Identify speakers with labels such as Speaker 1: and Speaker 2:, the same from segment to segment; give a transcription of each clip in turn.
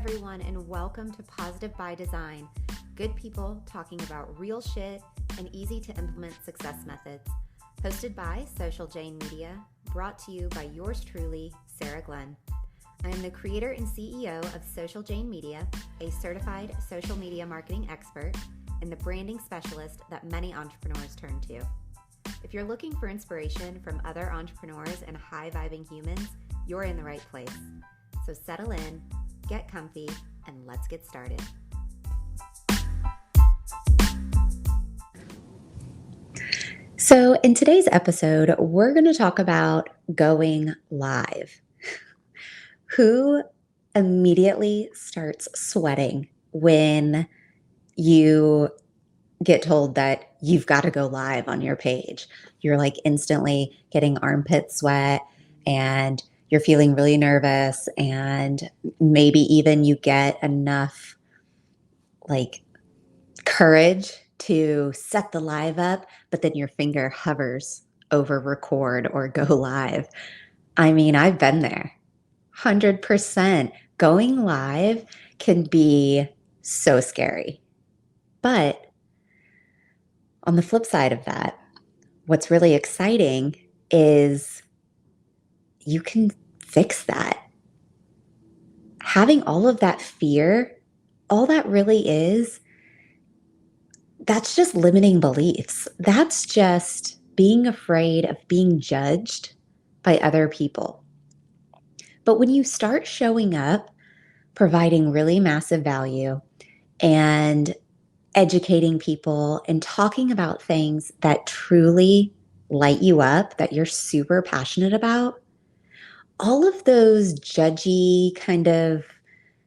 Speaker 1: everyone, and welcome to Positive by Design. Good people talking about real shit and easy to implement success methods. Hosted by Social Jane Media, brought to you by yours truly, Sarah Glenn. I am the creator and CEO of Social Jane Media, a certified social media marketing expert and the branding specialist that many entrepreneurs turn to. If you're looking for inspiration from other entrepreneurs and high-vibing humans, you're in the right place. So settle in, get comfy, and let's get started. So in today's episode, we're going to talk about going live. Who immediately starts sweating when you get told that you've got to go live on your page? You're like instantly getting armpit sweat and you're feeling really nervous, and maybe even you get enough like courage to set the live up, but then your finger hovers over record or go live. I mean, I've been there. 100%. Going live can be so scary. But on the flip side of that, what's really exciting is you can fix that. Having all of that fear, all that really is, that's just limiting beliefs. That's just being afraid of being judged by other people. But when you start showing up, providing really massive value and educating people and talking about things that truly light you up, that you're super passionate about, all of those judgy kind of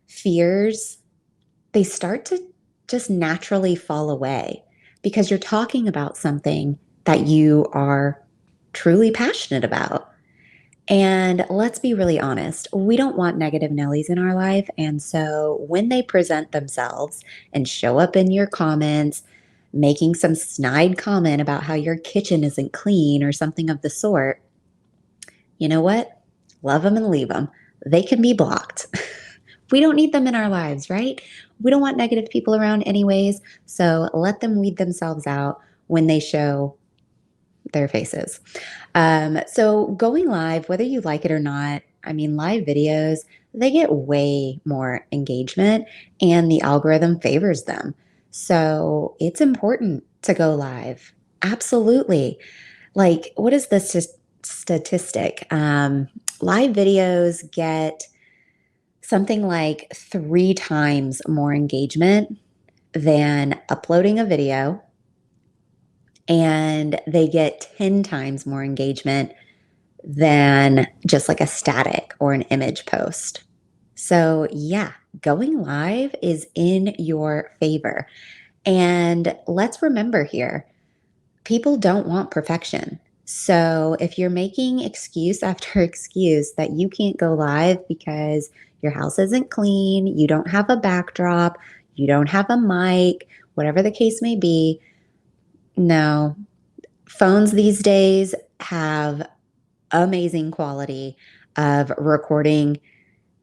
Speaker 1: fears, they start to just naturally fall away because you're talking about something that you are truly passionate about. And let's be really honest, we don't want negative Nellies in our life. And so when they present themselves and show up in your comments, making some snide comment about how your kitchen isn't clean or something of the sort, you know what? Love them and leave them. They can be blocked. We don't need them in our lives, right? We don't want negative people around anyways. So let them weed themselves out when they show their faces. So going live, whether you like it or not, I mean, live videos, they get way more engagement and the algorithm favors them. So it's important to go live. Absolutely. Like, what is the statistic? Live videos get something like 3 times more engagement than uploading a video, and they get 10 times more engagement than just like a static or an image post. So yeah, going live is in your favor. And let's remember here, people don't want perfection. So if you're making excuse after excuse that you can't go live because your house isn't clean, you don't have a backdrop, you don't have a mic, whatever the case may be, no. Phones these days have amazing quality of recording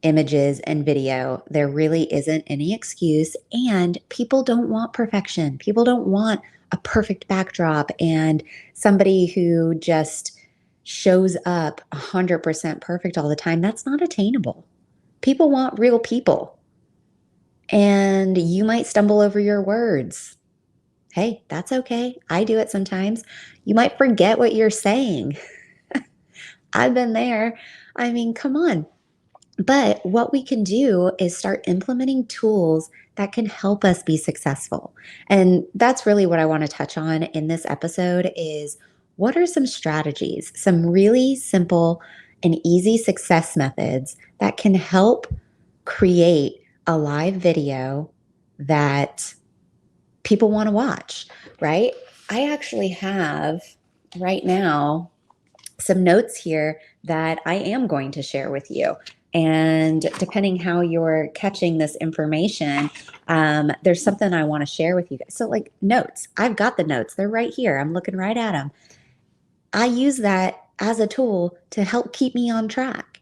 Speaker 1: images and video. There really isn't any excuse, and people don't want perfection. People don't want a perfect backdrop and somebody who just shows up 100% perfect all the time. That's not attainable. People want real people, and you might stumble over your words. Hey, that's okay. I do it sometimes. You might forget what you're saying. I've been there. I mean, come on. But what we can do is start implementing tools that can help us be successful. And that's really what I want to touch on in this episode is what are some strategies, some really simple and easy success methods that can help create a live video that people want to watch, right? I actually have right now some notes here that I am going to share with you. And depending how you're catching this information, there's something I want to share with you guys. So like notes, I've got the notes. They're right here. I'm looking right at them. I use that as a tool to help keep me on track.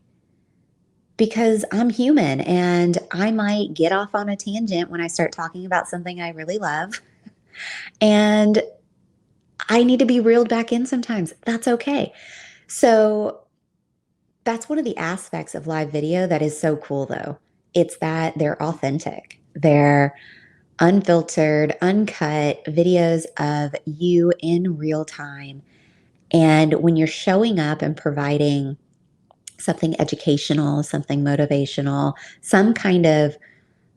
Speaker 1: because I'm human and I might get off on a tangent when I start talking about something I really love. And I need to be reeled back in sometimes. That's okay. So that's one of the aspects of live video that is so cool, though. It's that they're authentic. They're unfiltered, uncut videos of you in real time. And when you're showing up and providing something educational, something motivational, some kind of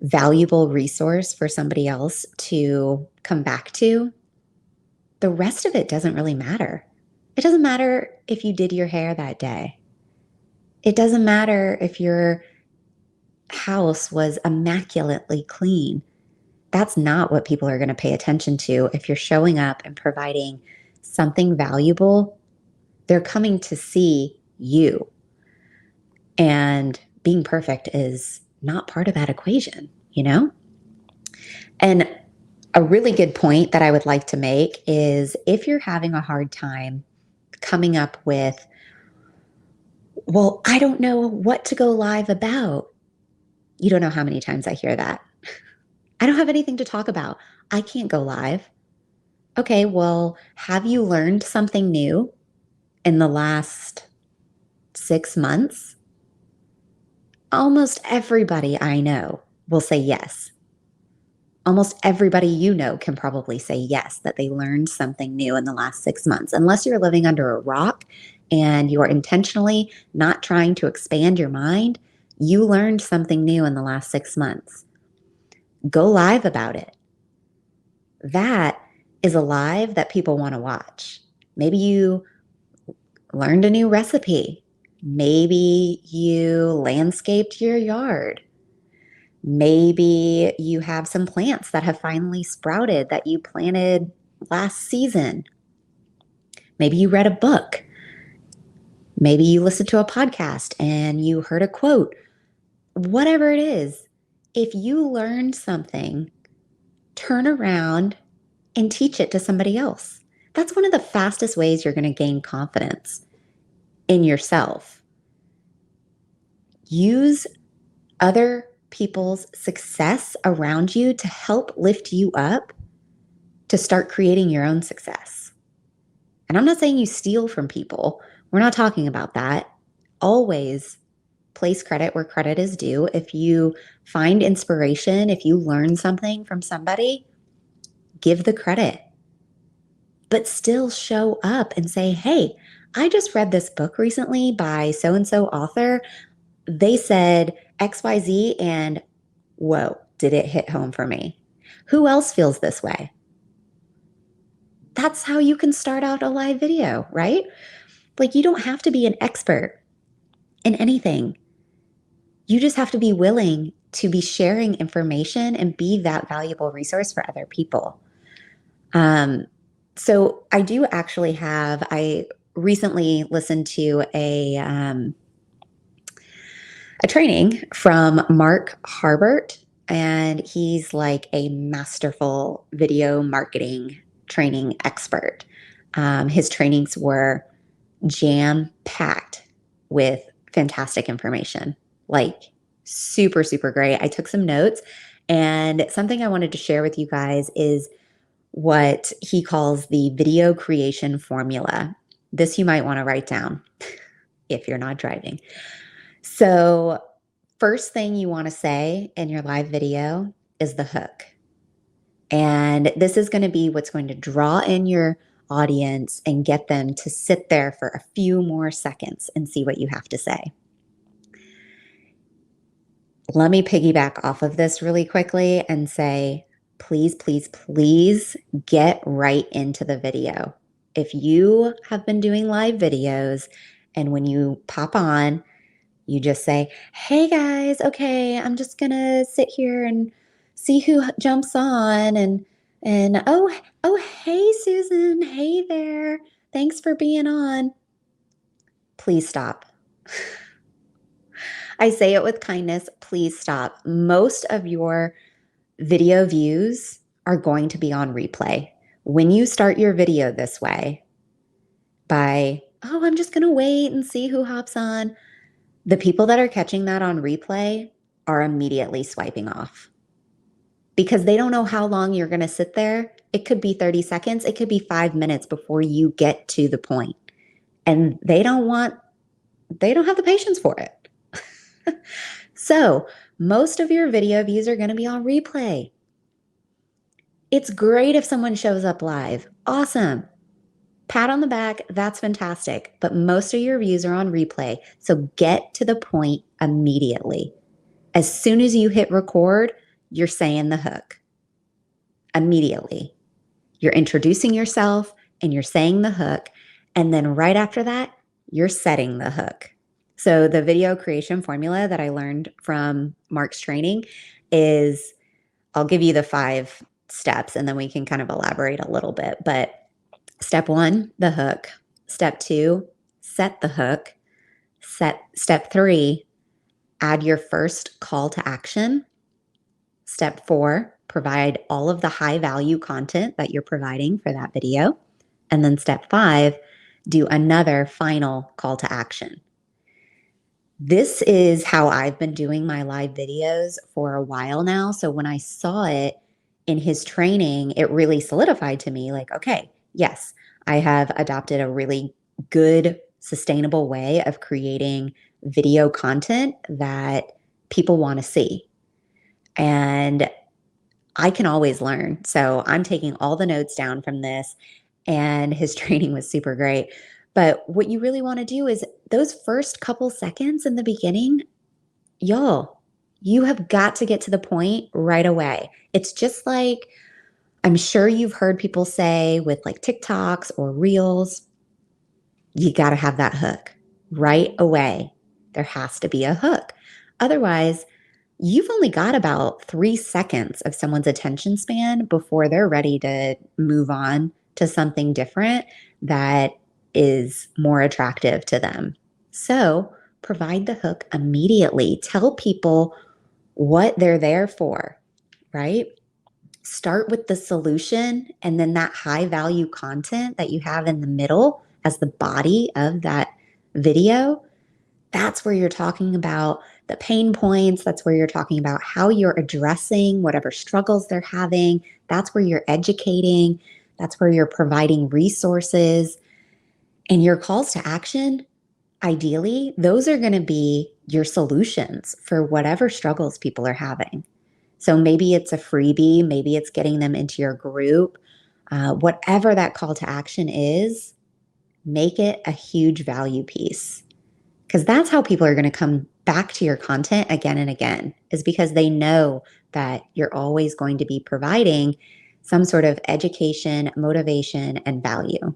Speaker 1: valuable resource for somebody else to come back to, the rest of it doesn't really matter. It doesn't matter if you did your hair that day. It doesn't matter if your house was immaculately clean. That's not what people are going to pay attention to. If you're showing up and providing something valuable, they're coming to see you. And being perfect is not part of that equation, you know? And a really good point that I would like to make is if you're having a hard time coming up with, well, I don't know what to go live about. You don't know how many times I hear that. I don't have anything to talk about. I can't go live. Okay, well, have you learned something new in the last 6 months? Almost everybody I know will say yes. Almost everybody you know can probably say yes, that they learned something new in the last 6 months, unless you're living under a rock and you're intentionally not trying to expand your mind. You learned something new in the last 6 months. Go live about it. That is a live that people want to watch. Maybe you learned a new recipe. Maybe you landscaped your yard. Maybe you have some plants that have finally sprouted that you planted last season. Maybe you read a book. Maybe you listened to a podcast and you heard a quote. Whatever it is, if you learned something, turn around and teach it to somebody else. That's one of the fastest ways you're going to gain confidence in yourself. Use other people's success around you to help lift you up to start creating your own success. And I'm not saying you steal from people. We're not talking about that. Always place credit where credit is due. If you find inspiration, if you learn something from somebody, give the credit. But still show up and say, hey, I just read this book recently by so and so author. They said XYZ, and whoa, did it hit home for me? Who else feels this way? That's how you can start out a live video, right? Like, you don't have to be an expert in anything. You just have to be willing to be sharing information and be that valuable resource for other people. So I do actually I recently listened to a training from Mark Harbert, and he's like a masterful video marketing training expert. His trainings were jam-packed with fantastic information, like super, super great. I took some notes, and something I wanted to share with you guys is what he calls the video creation formula. This you might want to write down if you're not driving. So, first thing you want to say in your live video is the hook. And this is going to be what's going to draw in your audience and get them to sit there for a few more seconds and see what you have to say. Let me piggyback off of this really quickly and say, please, please, please get right into the video. If you have been doing live videos and when you pop on, you just say, hey guys, okay, I'm just gonna sit here and see who jumps on and oh hey Susan, hey there, thanks for being on. Please stop. I say it with kindness, please stop. Most of your video views are going to be on replay. When you start your video this way, by, oh, I'm just going to wait and see who hops on, The people that are catching that on replay are immediately swiping off because they don't know how long you're going to sit there. It could be 30 seconds, it could be 5 minutes before you get to the point. And they don't have the patience for it. So, most of your video views are going to be on replay. It's great if someone shows up live. Awesome. Pat on the back, that's fantastic. But most of your views are on replay. So get to the point immediately. As soon as you hit record, you're saying the hook. Immediately. You're introducing yourself and you're saying the hook. And then right after that, you're setting the hook. So the video creation formula that I learned from Mark's training is, I'll give you the 5 steps and then we can kind of elaborate a little bit. But step 1, the hook. Step 2, set the hook. Step 3, add your first call to action. Step 4, provide all of the high value content that you're providing for that video. And then step 5, do another final call to action. This is how I've been doing my live videos for a while now. So when I saw it in his training, it really solidified to me like, okay, yes, I have adopted a really good, sustainable way of creating video content that people want to see. And I can always learn. So I'm taking all the notes down from this, and his training was super great. But what you really want to do is those first couple seconds in the beginning, y'all, you have got to get to the point right away. It's just like, I'm sure you've heard people say with like TikToks or Reels, you got to have that hook right away. There has to be a hook. Otherwise, you've only got about 3 seconds of someone's attention span before they're ready to move on to something different that is more attractive to them. So provide the hook immediately. Tell people what they're there for, right? Start with the solution and then that high value content that you have in the middle as the body of that video. That's where you're talking about the pain points. That's where you're talking about how you're addressing whatever struggles they're having. That's where you're educating. That's where you're providing resources. And your calls to action, ideally, those are going to be your solutions for whatever struggles people are having. So maybe it's a freebie, maybe it's getting them into your group. Whatever that call to action is, make it a huge value piece. Because that's how people are going to come back to your content again and again, is because they know that you're always going to be providing some sort of education, motivation, and value.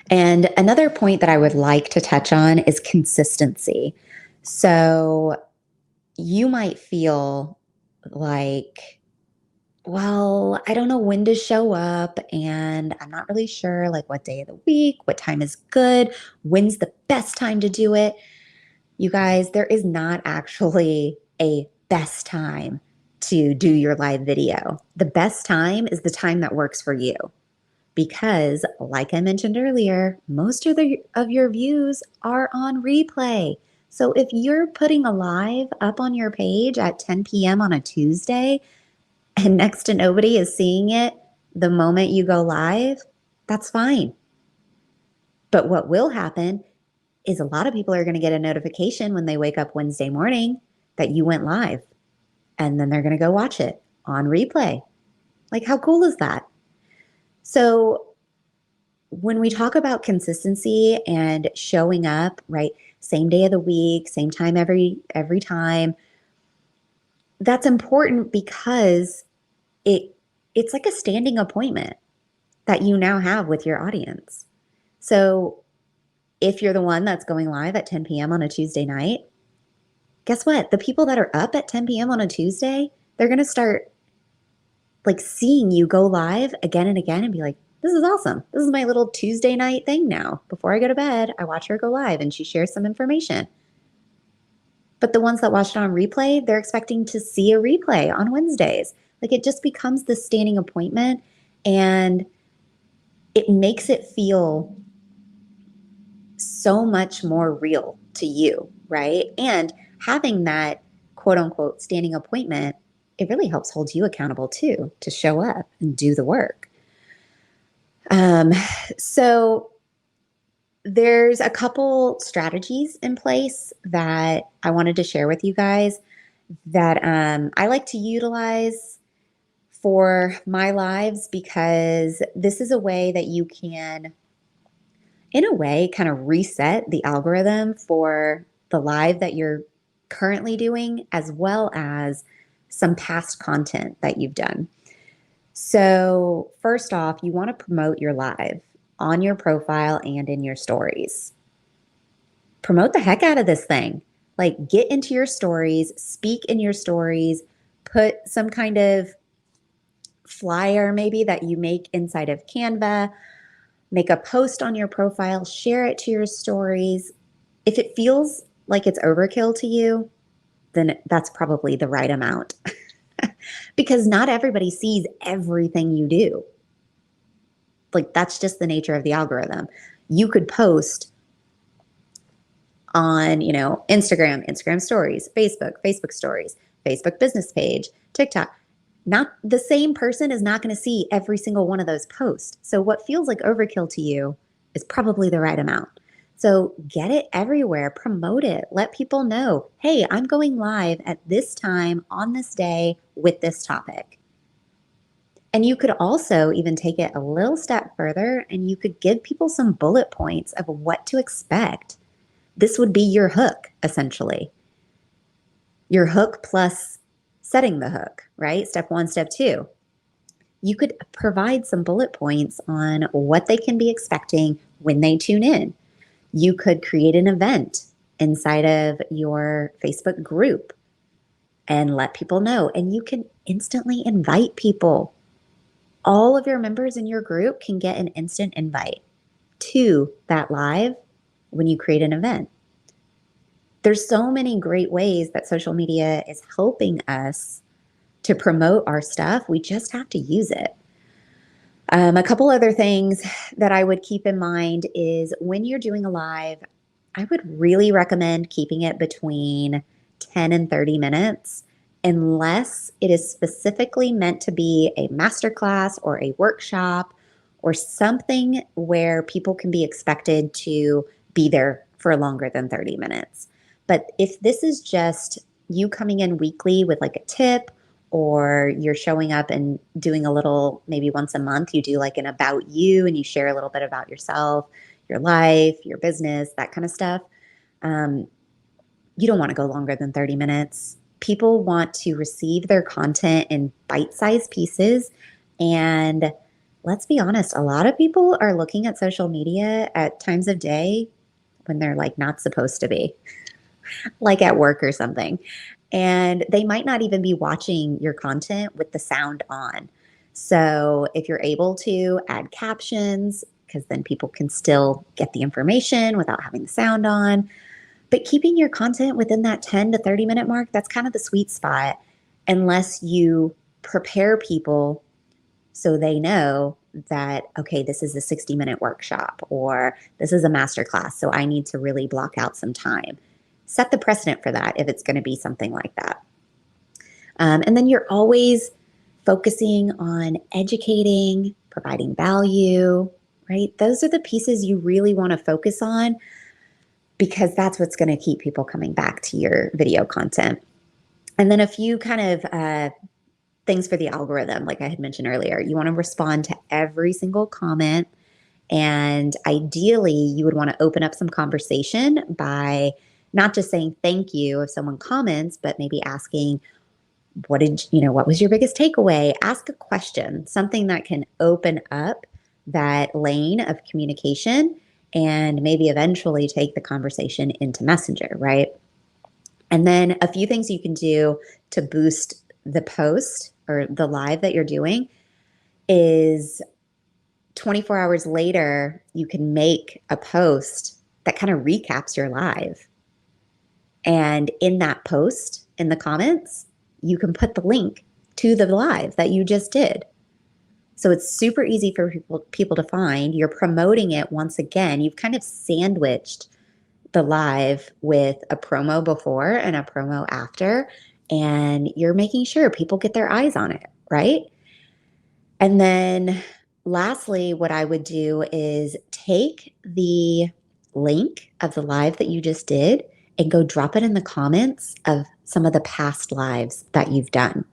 Speaker 1: And another point that I would like to touch on is consistency. So you might feel like, well, I don't know when to show up and I'm not really sure like what day of the week, what time is good, when's the best time to do it. You guys, there is not actually a best time to do your live video. The best time is the time that works for you. Because, like I mentioned earlier, most of your views are on replay. So if you're putting a live up on your page at 10 p.m. on a Tuesday and next to nobody is seeing it the moment you go live, that's fine. But what will happen is a lot of people are going to get a notification when they wake up Wednesday morning that you went live, and then they're going to go watch it on replay. Like, how cool is that? So when we talk about consistency and showing up, right, same day of the week, same time every time, that's important because it's like a standing appointment that you now have with your audience. So if you're the one that's going live at 10 p.m. on a Tuesday night, guess what? The people that are up at 10 p.m. on a Tuesday, they're going to start like seeing you go live again and again and be like, this is awesome. This is my little Tuesday night thing now. Before I go to bed, I watch her go live and she shares some information. But the ones that watched it on replay, they're expecting to see a replay on Wednesdays. Like, it just becomes this standing appointment, and it makes it feel so much more real to you, right? And having that quote unquote standing appointment, it really helps hold you accountable too to show up and do the work. Um, so there's a couple strategies in place that I wanted to share with you guys that I like to utilize for my lives because this is a way that you can, in a way, kind of reset the algorithm for the live that you're currently doing, as well as some past content that you've done. So, first off, you want to promote your live on your profile and in your stories. Promote the heck out of this thing. Like, get into your stories, speak in your stories, put some kind of flyer maybe that you make inside of Canva, make a post on your profile, share it to your stories. If it feels like it's overkill to you, then that's probably the right amount because not everybody sees everything you do. Like, that's just the nature of the algorithm. You could post on, Instagram stories, Facebook stories, Facebook business page, TikTok. Not the same person is not going to see every single one of those posts. So what feels like overkill to you is probably the right amount. So get it everywhere, promote it, let people know, hey, I'm going live at this time on this day with this topic. And you could also even take it a little step further and you could give people some bullet points of what to expect. This would be your hook, essentially. Your hook plus setting the hook, right? Step one, step two. You could provide some bullet points on what they can be expecting when they tune in. You could create an event inside of your Facebook group and let people know. And you can instantly invite people. All of your members in your group can get an instant invite to that live when you create an event. There's so many great ways that social media is helping us to promote our stuff. We just have to use it. A couple other things that I would keep in mind is when you're doing a live, I would really recommend keeping it between 10 and 30 minutes unless it is specifically meant to be a masterclass or a workshop or something where people can be expected to be there for longer than 30 minutes. But if this is just you coming in weekly with like a tip, or you're showing up and doing a little, maybe once a month, you do like an about you and you share a little bit about yourself, your life, your business, that kind of stuff. You don't want to go longer than 30 minutes. People want to receive their content in bite-sized pieces. And let's be honest, a lot of people are looking at social media at times of day when they're like not supposed to be, like at work or something. And they might not even be watching your content with the sound on. So if you're able to add captions, because then people can still get the information without having the sound on. But keeping your content within that 10 to 30 minute mark, that's kind of the sweet spot, unless you prepare people so they know that, okay, this is a 60-minute workshop or this is a masterclass. So I need to really block out some time. Set the precedent for that if it's going to be something like that. And then you're always focusing on educating, providing value, right? Those are the pieces you really want to focus on because that's what's going to keep people coming back to your video content. And then a few kind of things for the algorithm, like I had mentioned earlier. You want to respond to every single comment. And ideally, you would want to open up some conversation by not just saying thank you if someone comments, but maybe asking, what was your biggest takeaway? Ask a question, something that can open up that lane of communication and maybe eventually take the conversation into Messenger, right? And then a few things you can do to boost the post or the live that you're doing is 24 hours later, you can make a post that kind of recaps your live. And in that post, in the comments, you can put the link to the live that you just did. So it's super easy for people to find. You're promoting it once again. You've kind of sandwiched the live with a promo before and a promo after, and you're making sure people get their eyes on it, right? And then lastly, what I would do is take the link of the live that you just did and go drop it in the comments of some of the past lives that you've done.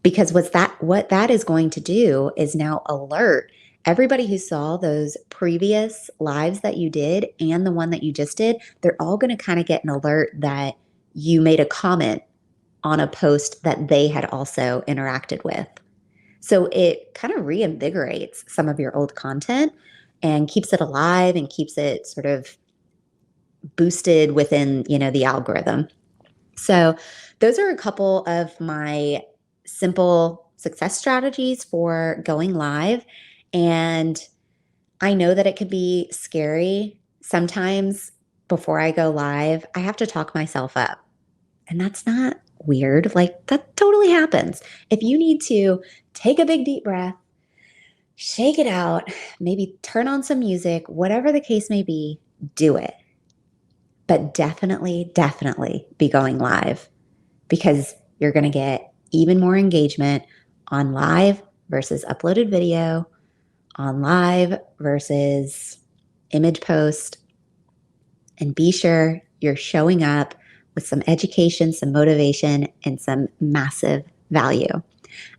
Speaker 1: Because what that is going to do is now alert everybody who saw those previous lives that you did and the one that you just did. They're all going to kind of get an alert that you made a comment on a post that they had also interacted with. So it kind of reinvigorates some of your old content and keeps it alive and keeps it sort of boosted within, the algorithm. So those are a couple of my simple success strategies for going live. And I know that it can be scary. Sometimes before I go live, I have to talk myself up. And that's not weird. Like, that totally happens. If you need to take a big deep breath, shake it out, maybe turn on some music, whatever the case may be, do it. But definitely, definitely be going live, because you're going to get even more engagement on live versus uploaded video, on live versus image post. And be sure you're showing up with some education, some motivation, and some massive value.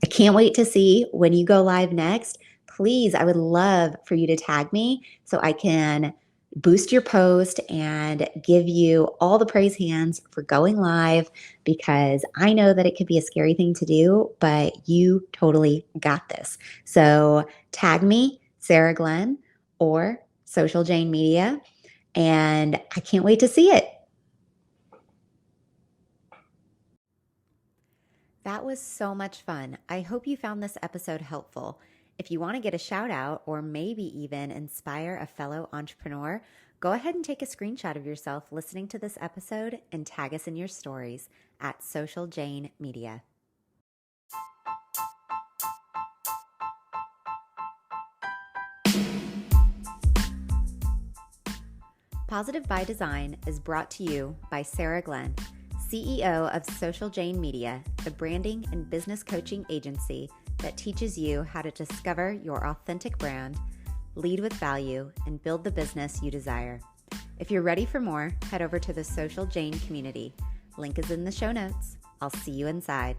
Speaker 1: I can't wait to see when you go live next. Please, I would love for you to tag me so I can boost your post and give you all the praise hands for going live, because I know that it could be a scary thing to do, but you totally got this. So tag me, Sarah Glenn, or Social Jane Media, and I can't wait to see it. That was so much fun. I hope you found this episode helpful. If you want to get a shout out or maybe even inspire a fellow entrepreneur, go ahead and take a screenshot of yourself listening to this episode and tag us in your stories at Social Jane Media. Positive by Design is brought to you by Sarah Glenn, CEO of Social Jane Media, the branding and business coaching agency that teaches you how to discover your authentic brand, lead with value, and build the business you desire. If you're ready for more, head over to the Social Jane community. Link is in the show notes. I'll see you inside.